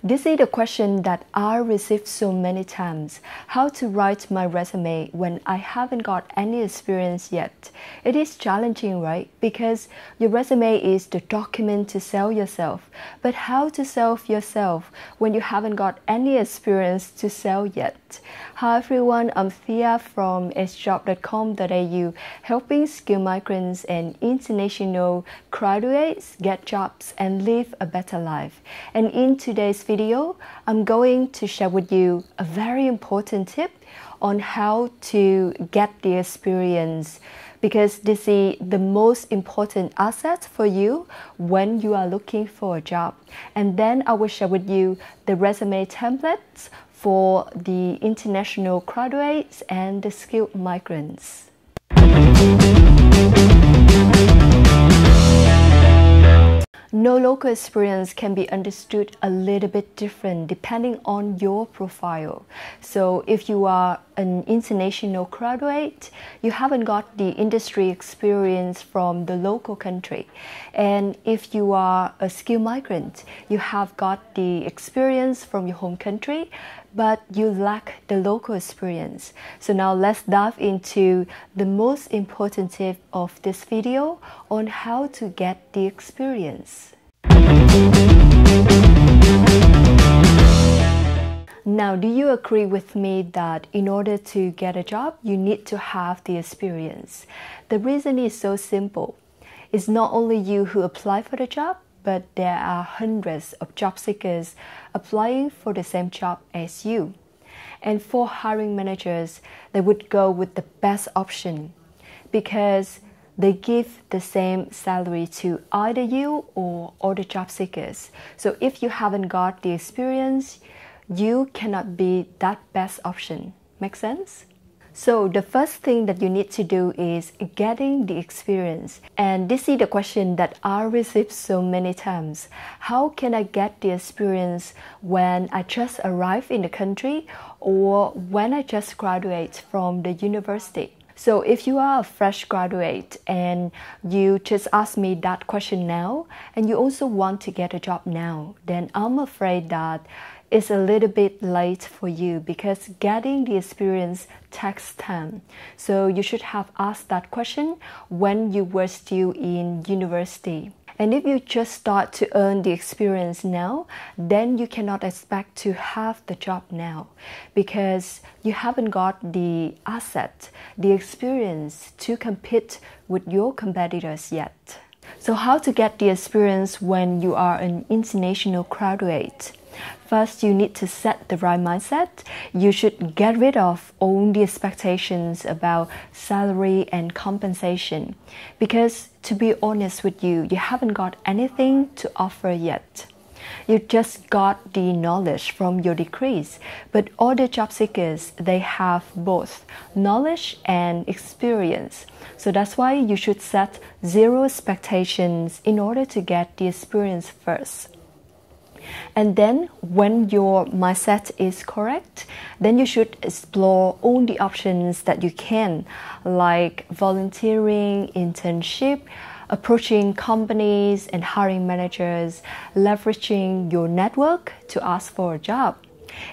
This is the question that I received so many times. How to write my resume when I haven't got any experience yet. It is challenging, right? Because your resume is the document to sell yourself. But how to sell yourself when you haven't got any experience to sell yet? Hi everyone, I'm Thea from sjjob.com.au, helping skilled migrants and international graduates get jobs and live a better life. And in today's video, I'm going to share with you a very important tip on how to get the experience, because this is the most important asset for you when you are looking for a job. And then I will share with you the resume templates for the international graduates and the skilled migrants. No local experience can be understood a little bit different depending on your profile. So if you are an international graduate, you haven't got the industry experience from the local country. And if you are a skilled migrant, you have got the experience from your home country, but you lack the local experience. So now let's dive into the most important tip of this video on how to get the experience. Now, do you agree with me that in order to get a job, you need to have the experience? The reason is so simple. It's not only you who apply for the job, but there are hundreds of job seekers applying for the same job as you. And for hiring managers, they would go with the best option because they give the same salary to either you or other job seekers. So if you haven't got the experience, you cannot be that best option. Make sense? So the first thing that you need to do is getting the experience. And this is the question that I received so many times. How can I get the experience when I just arrived in the country or when I just graduate from the university? So if you are a fresh graduate and you just ask me that question now, and you also want to get a job now, then I'm afraid that it's a little bit late for you because getting the experience takes time. So you should have asked that question when you were still in university. And if you just start to earn the experience now, then you cannot expect to have the job now because you haven't got the asset, the experience to compete with your competitors yet. So how to get the experience when you are an international graduate? First, you need to set the right mindset. You should get rid of all the expectations about salary and compensation. Because to be honest with you, you haven't got anything to offer yet. You just got the knowledge from your degrees, but other job seekers, they have both knowledge and experience. So that's why you should set zero expectations in order to get the experience first. And then when your mindset is correct, then you should explore all the options that you can, like volunteering, internship, approaching companies and hiring managers, leveraging your network to ask for a job.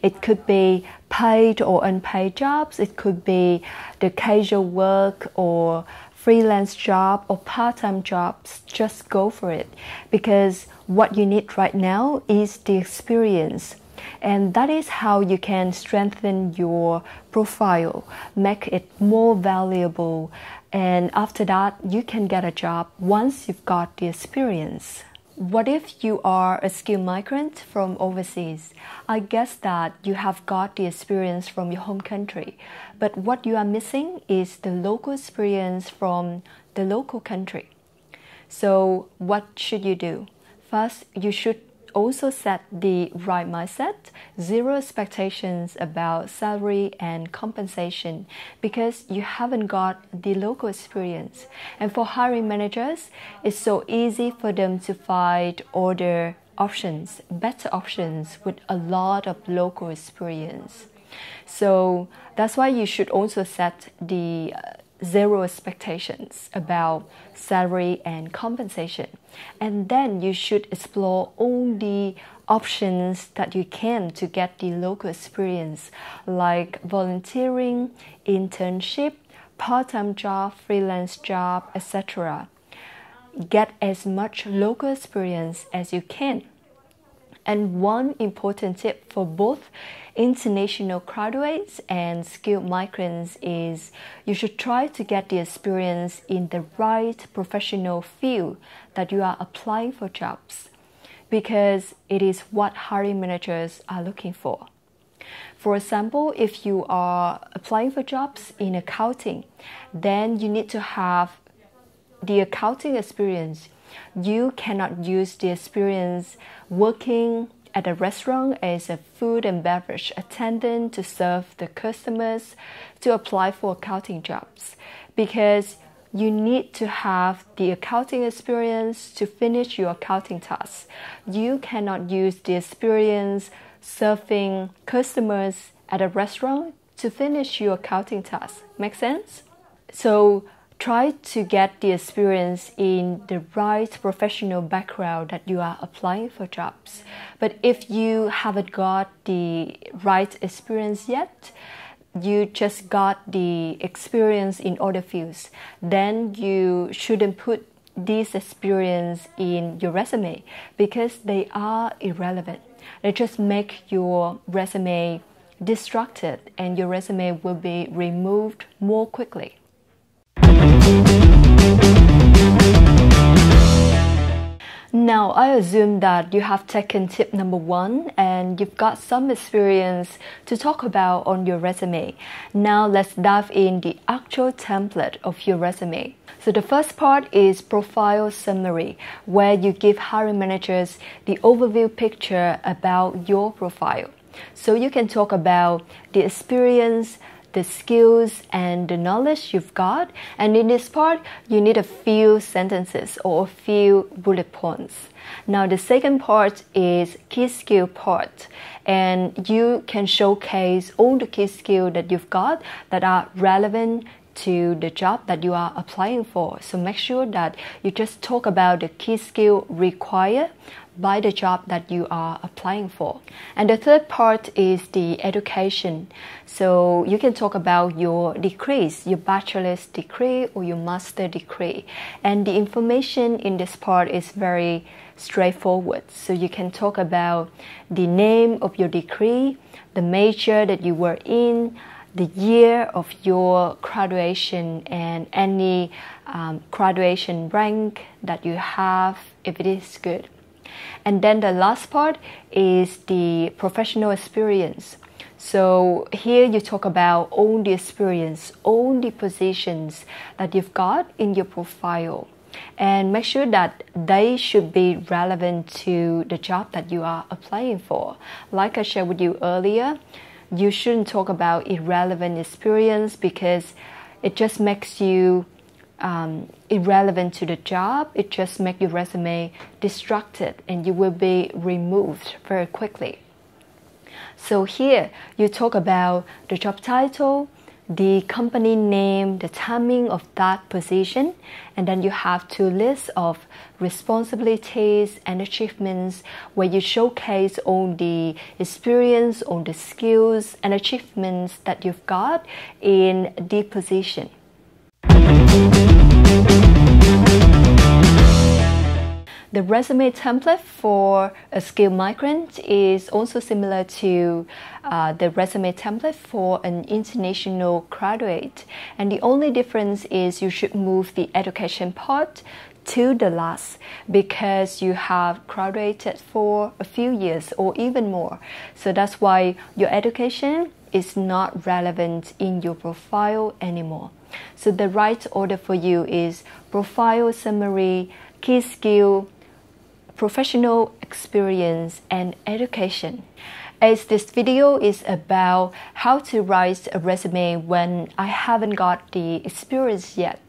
It could be paid or unpaid jobs, it could be the casual work or freelance job or part-time jobs. Just go for it because what you need right now is the experience. And that is how you can strengthen your profile, make it more valuable. And after that, you can get a job once you've got the experience. What if you are a skilled migrant from overseas? I guess that you have got the experience from your home country, but what you are missing is the local experience from the local country. So what should you do? First, you should also set the right mindset, zero expectations about salary and compensation because you haven't got the local experience. And for hiring managers, it's so easy for them to find other options, better options with a lot of local experience. So that's why you should also set the zero expectations about salary and compensation. And then you should explore all the options that you can to get the local experience, like volunteering, internship, part-time job, freelance job, etc. Get as much local experience as you can. And one important tip for both international graduates and skilled migrants is you should try to get the experience in the right professional field that you are applying for jobs, because it is what hiring managers are looking for. For example, if you are applying for jobs in accounting, then you need to have the accounting experience. You cannot use the experience working at a restaurant as a food and beverage attendant to serve the customers to apply for accounting jobs, because you need to have the accounting experience to finish your accounting tasks. You cannot use the experience serving customers at a restaurant to finish your accounting tasks. Make sense? So try to get the experience in the right professional background that you are applying for jobs. But if you haven't got the right experience yet, you just got the experience in other fields, then you shouldn't put this experience in your resume, because they are irrelevant. They just make your resume distracted, and your resume will be removed more quickly. Now, I assume that you have taken tip number 1 and you've got some experience to talk about on your resume. Now, let's dive in the actual template of your resume. So the first part is profile summary, where you give hiring managers the overview picture about your profile. So you can talk about the experience, the skills and the knowledge you've got, and in this part you need a few sentences or a few bullet points. Now the second part is key skill part, and you can showcase all the key skills that you've got that are relevant to the job that you are applying for. So make sure that you just talk about the key skill required by the job that you are applying for. And the third part is the education. So you can talk about your degrees, your bachelor's degree or your master degree. And the information in this part is very straightforward. So you can talk about the name of your degree, the major that you were in, the year of your graduation, and any graduation rank that you have, if it is good. And then the last part is the professional experience. So here you talk about all the experience, all the positions that you've got in your profile, and make sure that they should be relevant to the job that you are applying for. Like I shared with you earlier, you shouldn't talk about irrelevant experience, because it just makes you irrelevant to the job. It just makes your resume distracted and you will be removed very quickly. So here you talk about the job title, the company name, the timing of that position, and then you have 2 lists of responsibilities and achievements where you showcase all the experience, all the skills and achievements that you've got in the position. The resume template for a skilled migrant is also similar to the resume template for an international graduate. And the only difference is you should move the education part to the last, because you have graduated for a few years or even more. So that's why your education is not relevant in your profile anymore. So the right order for you is profile summary, key skill, professional experience, and education. as this video is about how to write a resume when I haven't got the experience yet.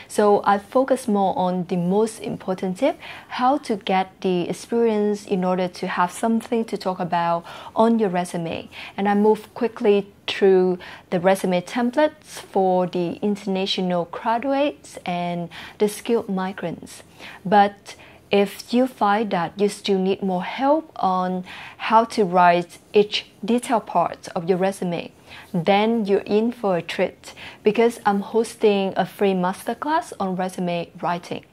So I focus more on the most important tip, how to get the experience in order to have something to talk about on your resume. And I move quickly through the resume templates for the international graduates and the skilled migrants. But if you find that you still need more help on how to write each detailed part of your resume, then you're in for a treat, because I'm hosting a free masterclass on resume writing.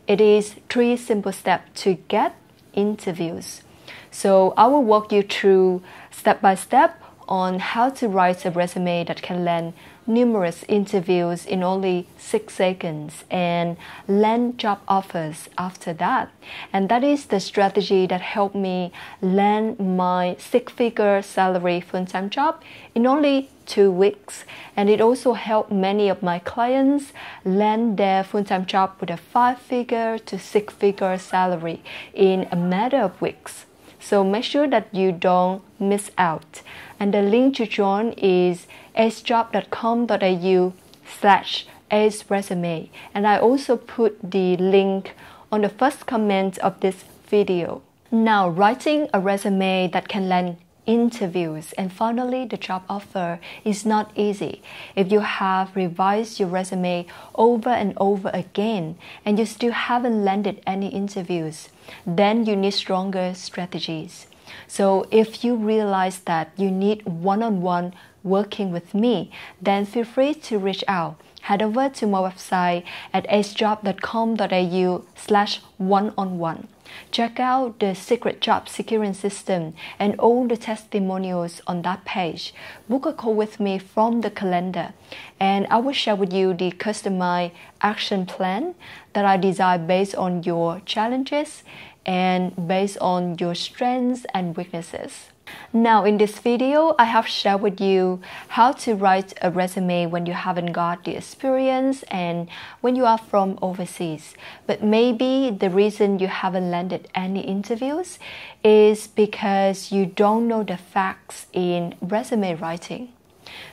It is 3 simple steps to get interviews. So I will walk you through step by step on how to write a resume that can land numerous interviews in only 6 seconds and land job offers after that. And that is the strategy that helped me land my 6-figure salary full-time job in only 2 weeks. And it also helped many of my clients land their full-time job with a 5-figure to 6-figure salary in a matter of weeks. So make sure that you don't miss out. And the link to join is acejob.com.au/aceresume. And I also put the link on the first comment of this video. Now, writing a resume that can land interviews and finally the job offer is not easy. If you have revised your resume over and over again and you still haven't landed any interviews, then you need stronger strategies. So if you realize that you need one-on-one working with me, then feel free to reach out. Head over to my website at acejob.com.au/one-on-one. Check out the secret job securing system and all the testimonials on that page. Book a call with me from the calendar, and I will share with you the customized action plan that I designed based on your challenges and based on your strengths and weaknesses. Now, in this video, I have shared with you how to write a resume when you haven't got the experience and when you are from overseas. But maybe the reason you haven't landed any interviews is because you don't know the facts in resume writing.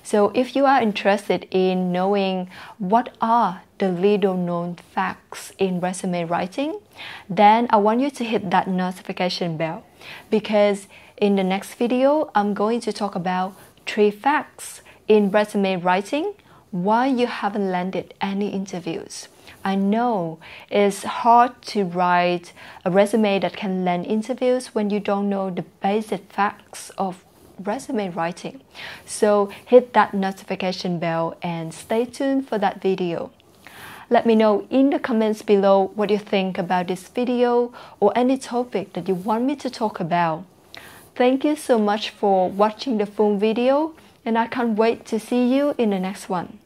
So if you are interested in knowing what are the little known facts in resume writing, then I want you to hit that notification bell, because in the next video, I'm going to talk about 3 facts in resume writing why you haven't landed any interviews. I know it's hard to write a resume that can land interviews when you don't know the basic facts of resume writing. So hit that notification bell and stay tuned for that video. Let me know in the comments below what you think about this video or any topic that you want me to talk about. Thank you so much for watching the full video, and I can't wait to see you in the next one.